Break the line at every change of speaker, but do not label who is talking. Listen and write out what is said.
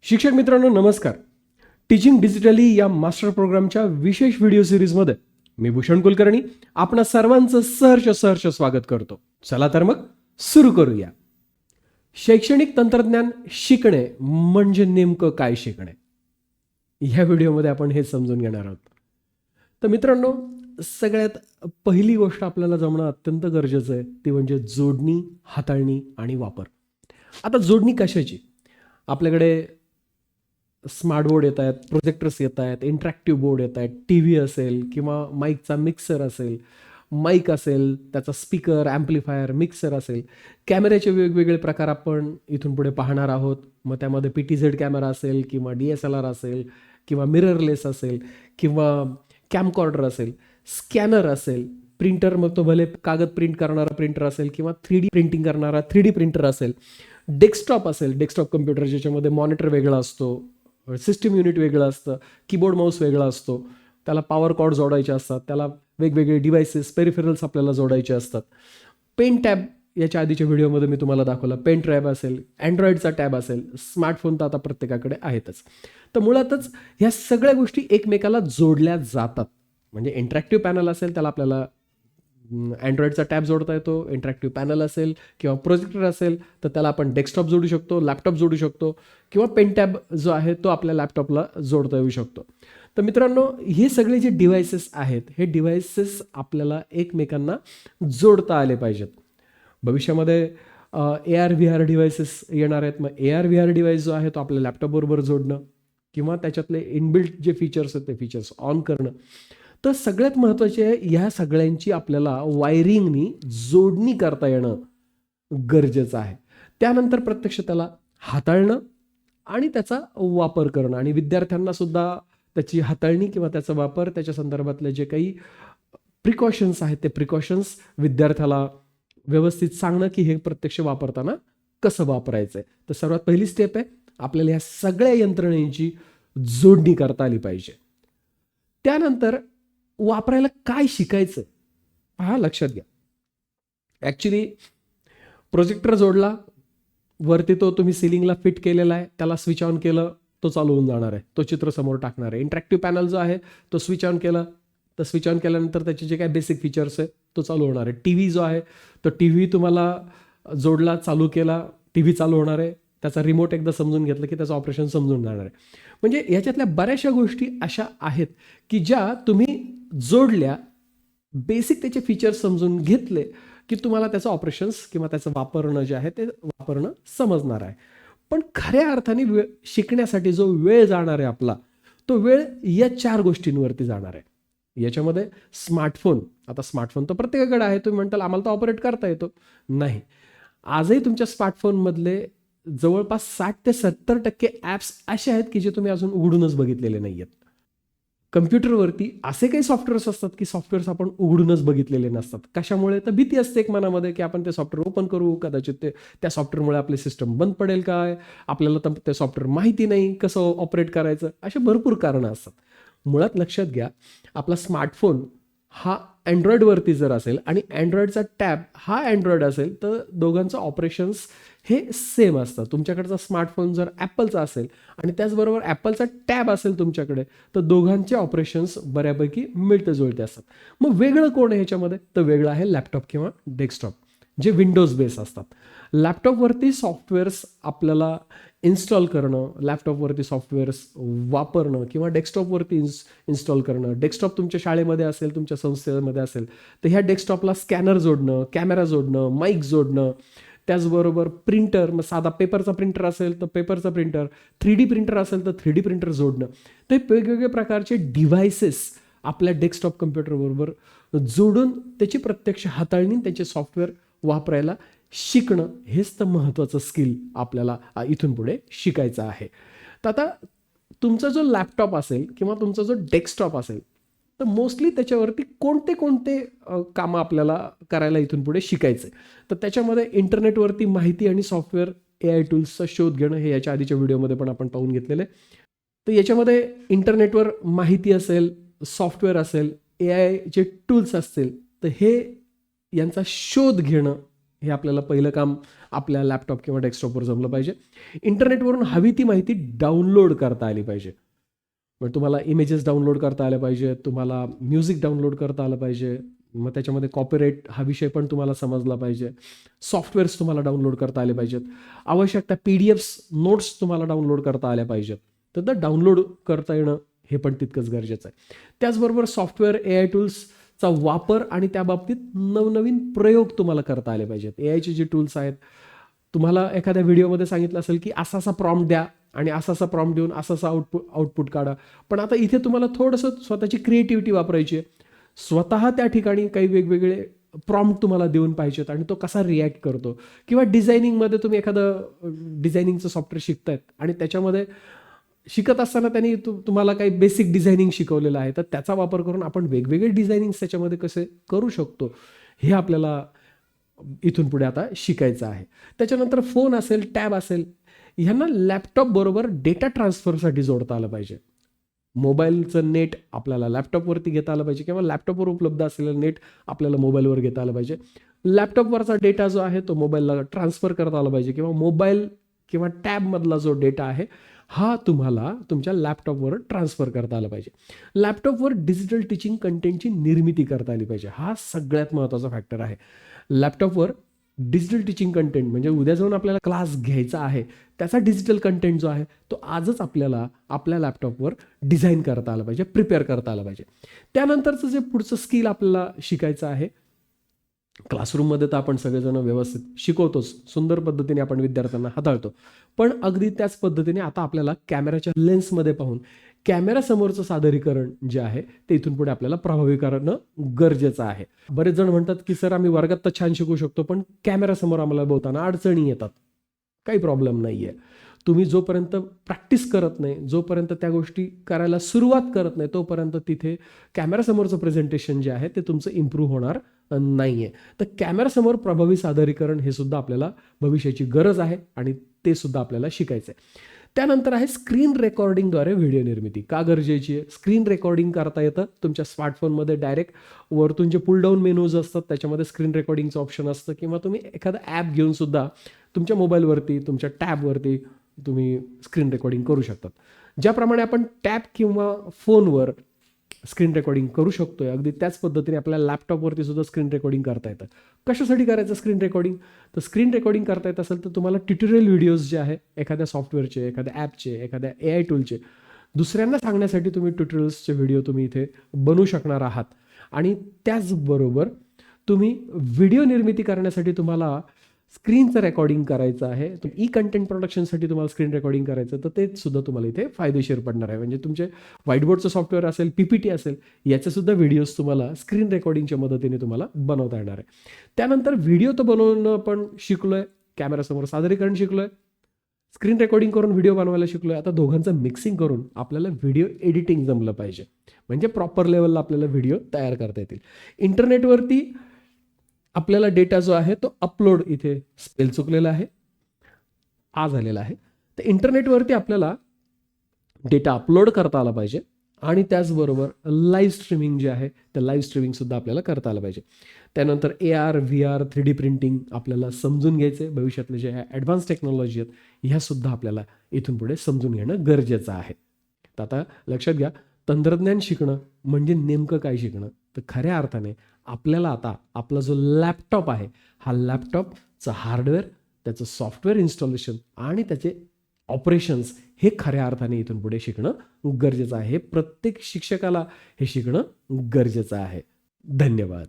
शिक्षक मित्रांनो नमस्कार. टीचिंग डिजिटली या मास्टर प्रोग्रामच्या विशेष व्हिडिओ सिरीजमध्ये मी भूषण कुलकर्णी आपणा सर्वांचं सहर्ष स्वागत करतो. चला तर मग सुरू करूया. शैक्षणिक तंत्रज्ञान शिकणे म्हणजे नेमकं काय शिकणे, या व्हिडिओमध्ये आपण हे समजून घेणार आहोत. तर मित्रांनो, सगळ्यात पहिली गोष्ट आपल्याला जमणं अत्यंत गरजेचं आहे, ती म्हणजे जोडणी, हाताळणी आणि वापर. आता जोडणी कशाची? आपल्याकडे स्मार्ट बोर्ड येत आहेत, प्रोजेक्टर्स येत आहेत, इंटरॅक्टिव्ह बोर्ड येत आहेत, टी व्ही असेल किंवा माईकचा मिक्सर असेल, माईक असेल, त्याचा स्पीकर, ॲम्प्लिफायर, मिक्सर असेल, कॅमेऱ्याचे वेगवेगळे प्रकार आपण इथून पुढे पाहणार आहोत. मग त्यामध्ये PTZ कॅमेरा असेल किंवा DSLR असेल किंवा मिररलेस असेल किंवा कॅमकॉर्डर असेल, स्कॅनर असेल, प्रिंटर, मग तो भले कागद प्रिंट करणारा प्रिंटर असेल किंवा 3D प्रिंटिंग करणारा 3D प्रिंटर असेल, डेस्कटॉप असेल, डेस्कटॉप कम्प्युटर ज्याच्यामध्ये मॉनिटर वेगळा असतो, सिस्टम युनिट वेगळं असतं, कीबोर्ड माऊस वेगळा असतो, त्याला पॉवर कॉर्ड जोडायचे असतात, त्याला वेगवेगळे डिव्हायसेस, पेरिफेरल्स आपल्याला जोडायचे असतात. पेन टॅब याच्या आधीच्या व्हिडिओमध्ये मी तुम्हाला दाखवला. पेन टॅब असेल, अँड्रॉइडचा टॅब असेल, स्मार्टफोन तर आता प्रत्येकाकडे आहेतच. तर मुळातच ह्या सगळ्या गोष्टी एकमेकाला जोडल्या जातात. म्हणजे इंटरॅक्टिव्ह पॅनल असेल, त्याला आपल्याला अँड्रॉइडचा टॅब जोडता येतो. इंटरॅक्टिव्ह पॅनल असेल किंवा प्रोजेक्टर असेल तर त्याला आपण डेस्कटॉप जोडू शकतो, लॅपटॉप जोडू शकतो किंवा पेन टॅब जो आहे तो आपल्या लॅपटॉपला जोडता येऊ शकतो. तर मित्रांनो, हे सगळे जे डिव्हायसेस आहेत, हे डिव्हायसेस आपल्याला एकमेकांना जोडता आले पाहिजेत. भविष्यामध्ये AR VR डिव्हायसेस येणार आहेत. मग AR VR डिव्हाइस जो आहे तो आपल्या लॅपटॉपबरोबर जोडणं किंवा त्याच्यातले इनबिल्ट जे फीचर्स आहेत ते फीचर्स ऑन करणं. तर सगळ्यात महत्त्वाचे आहे, ह्या सगळ्यांची आपल्याला वायरिंगनी जोडणी करता येणं गरजेचं आहे. त्यानंतर प्रत्यक्ष त्याला हाताळणं आणि त्याचा वापर करणं, आणि विद्यार्थ्यांना सुद्धा त्याची हाताळणी किंवा त्याचा वापर, त्याच्या संदर्भातले जे काही प्रिकॉशन्स आहेत ते प्रिकॉशन्स विद्यार्थ्याला व्यवस्थित सांगणं की हे प्रत्यक्ष वापरताना कसं वापरायचं आहे. तर सर्वात पहिली स्टेप आहे, आपल्याला ह्या सगळ्या यंत्रणेची जोडणी करता आली पाहिजे. त्यानंतर वापरायला काय शिकायचं, पहा, लक्षात घ्या. ॲक्च्युली प्रोजेक्टर जोडला, वरती तो तुम्ही सिलिंगला फिट केलेला आहे, त्याला स्विच ऑन केलं, तो चालू होऊन जाणार आहे, तो चित्र समोर टाकणार आहे. इंटरॅक्टिव्ह पॅनल जो आहे तो स्विच ऑन केला, तर स्विच ऑन केल्यानंतर त्याचे जे काही बेसिक फीचर्स आहे तो चालू होणार आहे. टी व्ही जो आहे तो टी व्ही तुम्हाला जोडला, चालू केला, टी व्ही चालू होणार आहे. त्याचा रिमोट एकदा समजून घेतलं की त्याचं ऑपरेशन समजून जाणार आहे. म्हणजे याच्यातल्या बऱ्याचशा गोष्टी अशा आहेत की ज्या तुम्ही जोडल्या, बेसिक त्याचे फीचर्स समजून घेतले की तुम्हाला त्याचं ऑपरेशन्स किंवा त्याचं वापरणं जे आहे ते वापरणं समजणार आहे. पण खऱ्या अर्थाने शिकण्यासाठी जो वेळ जाणार आहे आपला, तो वेळ या 4 गोष्टींवरती जाणार आहे. याच्यामध्ये स्मार्टफोन, आता स्मार्टफोन तर प्रत्येकाकडे आहे. तुम्ही म्हणताल आम्हाला तर ऑपरेट करता येतो. नाही, आजही तुमच्या स्मार्टफोनमधले जवळपास 60 ते 70% ॲप्स असे आहेत की जे तुम्ही अजून उघडूनच बघितलेले नाही आहेत. कम्प्युटरवरती असे काही सॉफ्टवेअर्स असतात की सॉफ्टवेअर्स आपण उघडूनच बघितलेले नसतात. कशामुळे? तर भीती असते एक मनामध्ये की आपण ते सॉफ्टवेअर ओपन करू, कदाचित त्या सॉफ्टवेअरमुळे आपले सिस्टम बंद पडेल काय, आपल्याला तर ते सॉफ्टवेअर माहिती नाही कसं ऑपरेट करायचं, असे भरपूर कारणं असतात. मुळात लक्षात घ्या, आपला स्मार्टफोन हा अँड्रॉइडवरती जर असेल आणि अँड्रॉइडचा टॅब हा अँड्रॉइड असेल तर दोघांचं ऑपरेशन्स हे सेम असतं. तुमच्याकडचा स्मार्टफोन जर ॲपलचा असेल आणि त्याचबरोबर ॲपलचा टॅब असेल तुमच्याकडे, तर दोघांचे ऑपरेशन्स बऱ्यापैकी मिळते जुळते असतात. मग वेगळं कोण आहे ह्याच्यामध्ये? तर वेगळं आहे लॅपटॉप किंवा डेस्कटॉप, जे विंडोज बेस असतात. लॅपटॉपवरती सॉफ्टवेअर्स आपल्याला इन्स्टॉल करणं, लॅपटॉपवरती सॉफ्टवेअर्स वापरणं किंवा डेस्कटॉपवरती इन्स्टॉल करणं. डेस्कटॉप तुमच्या शाळेमध्ये असेल, तुमच्या संस्थेमध्ये असेल, तर ह्या डेस्कटॉपला स्कॅनर जोडणं, कॅमेरा जोडणं, माईक जोडणं, त्याचबरोबर प्रिंटर, मग साधा पेपरचा प्रिंटर असेल तर पेपरचा प्रिंटर, 3D प्रिंटर असेल तर 3D प्रिंटर जोडणं. ते वेगवेगळे प्रकारचे डिव्हायसेस आपल्या डेस्कटॉप कम्प्युटरबरोबर जोडून त्याची प्रत्यक्ष हाताळणी, त्याचे सॉफ्टवेअर वापरायला शिकणं, हेच तर महत्त्वाचं स्किल आपल्याला इथून पुढे शिकायचं आहे. तर आता तुमचा जो लॅपटॉप असेल किंवा तुमचा जो डेस्कटॉप असेल, तर मोस्टली त्याच्यावरती कोणते कोणते कामं आपल्याला करायला इथून पुढे शिकायचं आहे. तर त्याच्यामध्ये इंटरनेटवरती माहिती आणि सॉफ्टवेअर AI टूल्सचा शोध घेणं, हे याच्या आधीच्या व्हिडिओमध्ये पण आपण पाहून घेतलेलं आहे. तर याच्यामध्ये इंटरनेटवर माहिती असेल, सॉफ्टवेअर असेल, AI चे टूल्स असतील, तर हे यांचा शोध घेणं हे आपल्याला पहिलं काम आपल्या लॅपटॉप किंवा डेस्कटॉपवर जमलं पाहिजे. इंटरनेटवरून हवी ती माहिती डाउनलोड करता आली पाहिजे. मग तुम्हाला इमेजेस डाउनलोड करता आल्या पाहिजे, तुम्हाला म्युझिक डाउनलोड करता आलं पाहिजे, मग त्याच्यामध्ये कॉपीराईट हा विषय पण तुम्हाला समजला पाहिजे, सॉफ्टवेअर्स तुम्हाला डाउनलोड करता आले पाहिजेत, आवश्यक त्या PDFs नोट्स तुम्हाला डाउनलोड करता आल्या पाहिजेत. तर डाउनलोड करता येणं हे पण तितकंच गरजेचं आहे. त्याचबरोबर सॉफ्टवेअर AI टूल्सचा वापर आणि त्या बाबतीत नवनवीन प्रयोग तुम्हाला करता आले पाहिजेत. AIचे जे टूल्स आहेत, तुम्हाला एखाद्या व्हिडिओमध्ये सांगितलं असेल की असा प्रॉम्प्ट द्या आणि असा प्रॉम्प्ट देऊन असा आउटपुट काढा. पण आता इथे तुम्हाला थोडंसं स्वतःची क्रिएटिव्हिटी वापरायची आहे. स्वतः त्या ठिकाणी काही वेगवेगळे प्रॉम्प्ट तुम्हाला देऊन पाहिजेत आणि तो कसा रिॲक्ट करतो. किंवा डिझायनिंगमध्ये तुम्ही एखादं डिझायनिंगचं सॉफ्टवेअर शिकतायत आणि त्याच्यामध्ये शिकत असताना त्यांनी तुम्हाला काही बेसिक डिझायनिंग शिकवलेलं आहे, तर त्याचा वापर करून आपण वेगवेगळे डिझायनिंग्स त्याच्यामध्ये कसे करू शकतो हे आपल्याला इथून पुढे आता शिकायचं आहे. त्याच्यानंतर फोन असेल, टॅब असेल, ह्यांना लॅपटॉप बरोबर डेटा ट्रान्सफरसाठी जोडता आलं पाहिजे. मोबाईलचं नेट आपल्याला लॅपटॉपवरती घेता आलं पाहिजे किंवा लॅपटॉपवर उपलब्ध असलेलं नेट आपल्याला मोबाईलवर घेता आलं पाहिजे. लॅपटॉपवरचा डेटा जो आहे तो मोबाईलला ट्रान्सफर करता आला पाहिजे किंवा मोबाईल किंवा टॅबमधला जो डेटा आहे हा तुम्हाला तुमच्या लॅपटॉपवर ट्रान्सफर करता आला पाहिजे. लॅपटॉपवर डिजिटल टीचिंग कंटेंटची निर्मिती करता आली पाहिजे. हा सगळ्यात महत्त्वाचा फॅक्टर आहे. लॅपटॉपवर डिजिटल टीचिंग कंटेंट म्हणजे उद्या जाऊन आपल्याला क्लास घ्यायचा आहे त्याचा डिजिटल कंटेंट जो आहे तो आजच आपल्याला आपल्या लॅपटॉपवर डिझाईन करता आलं पाहिजे, प्रिपेअर करता आलं पाहिजे. त्यानंतरचं जे पुढचं स्किल आपल्याला शिकायचं आहे, क्लासरूममध्ये तर आपण सगळेजण व्यवस्थित शिकवतोच, सुंदर पद्धतीने आपण विद्यार्थ्यांना हाताळतो, पण अगदी त्याच पद्धतीने आता आपल्याला कॅमेराच्या लेन्समध्ये पाहून कॅमेरासमोरचं सादरीकरण जे आहे ते इथून पुढे आपल्याला प्रभावी करणं गरजेचं आहे. बरेच जण म्हणतात की सर आम्ही वर्गात तर छान शिकू शकतो पण कॅमेरासमोर आम्हाला बोलताना अडचणी येतात. काही प्रॉब्लेम नाही आहे. तुम्ही जोपर्यंत प्रॅक्टिस करत नाही, जोपर्यंत त्या गोष्टी करायला सुरुवात करत नाही, तोपर्यंत तिथे कॅमेरासमोरचं प्रेझेंटेशन जे आहे ते तुमचं इम्प्रूव्ह होणार नाही आहे. तर कॅमेरासमोर प्रभावी सादरीकरण हे सुद्धा आपल्याला भविष्याची गरज आहे आणि ते सुद्धा आपल्याला शिकायचं आहे. त्यानंतर आहे स्क्रीन रेकॉर्डिंगद्वारे व्हिडिओ निर्मिती. का गरजेची आहे? स्क्रीन रेकॉर्डिंग करता येतं तुमच्या स्मार्टफोनमध्ये. डायरेक्ट वरतून जे पुल डाऊन मेनूज असतात त्याच्यामध्ये स्क्रीन रेकॉर्डिंगचं ऑप्शन असतं किंवा तुम्ही एखादं ॲप घेऊन सुद्धा तुमच्या मोबाईलवरती, तुमच्या टॅबवरती तुम्ही स्क्रीन रेकॉर्डिंग करू शकतात. ज्याप्रमाणे आपण टॅब किंवा फोनवर स्क्रीन रेकॉर्डिंग करू शकतोय, अगदी त्याच पद्धतीने आपल्या लॅपटॉपवरती सुद्धा स्क्रीन रेकॉर्डिंग करता येतं. कशासाठी करायचं स्क्रीन रेकॉर्डिंग? तर स्क्रीन रेकॉर्डिंग करता येत असेल तर तुम्हाला ट्युटोरियल व्हिडिओज जे आहे एखाद्या सॉफ्टवेअरचे, एखाद्या ॲपचे, एखाद्या AI टूलचे दुसऱ्यांना सांगण्यासाठी तुम्ही ट्युटोरियल्सचे व्हिडिओ तुम्ही इथे बनवू शकणार आहात. आणि त्याचबरोबर तुम्ही व्हिडिओ निर्मिती करण्यासाठी तुम्हाला स्क्रीनचं रेकॉर्डिंग करायचं आहे, ई कंटेंट प्रोडक्शनसाठी तुम्हाला स्क्रीन रेकॉर्डिंग करायचं, तर ते सुद्धा तुम्हाला इथे फायदेशीर पडणार आहे. म्हणजे तुमचे व्हाईटबोर्डचं सॉफ्टवेअर असेल, PPT असेल, याचे सुद्धा व्हिडिओज तुम्हाला स्क्रीन रेकॉर्डिंगच्या मदतीने तुम्हाला बनवता येणार आहे. त्यानंतर व्हिडिओ तर बनवणं पण शिकलोय, कॅमेरासमोर सादरीकरण शिकलोय, स्क्रीन रेकॉर्डिंग करून व्हिडिओ बनवायला शिकलोय. आता दोघांचं मिक्सिंग करून आपल्याला व्हिडिओ एडिटिंग जमलं पाहिजे, म्हणजे प्रॉपर लेवलला आपल्याला व्हिडिओ तयार करता येतील. इंटरनेटवरती आपल्याला डेटा जो आहे तो अपलोड, इथे स्पेल चुकलेला आहे, झालेला आहे. तर इंटरनेटवरती आपल्याला डेटा अपलोड करता आला पाहिजे आणि त्याचबरोबर लाईव्ह स्ट्रीमिंग जे आहे ते लाईव्ह स्ट्रीमिंग सुद्धा आपल्याला करता आलं पाहिजे. त्यानंतर AR, VR, 3D प्रिंटिंग आपल्याला समजून घ्यायचे. भविष्यातले जे ॲडव्हान्स टेक्नॉलॉजी आहेत ह्या सुद्धा आपल्याला इथून पुढे समजून घेणं गरजेचं आहे. तर आता लक्षात घ्या, तंत्रज्ञान शिकणं म्हणजे नेमकं काय शिकणं? तर खऱ्या अर्थाने आपल्याला आता आपला जो लॅपटॉप आहे हा लॅपटॉपचं हार्डवेअर, त्याचं सॉफ्टवेअर इन्स्टॉलेशन आणि त्याचे ऑपरेशन्स हे खऱ्या अर्थाने इथून पुढे शिकणं गरजेचं आहे. हे प्रत्येक शिक्षकाला हे शिकणं गरजेचं आहे. धन्यवाद.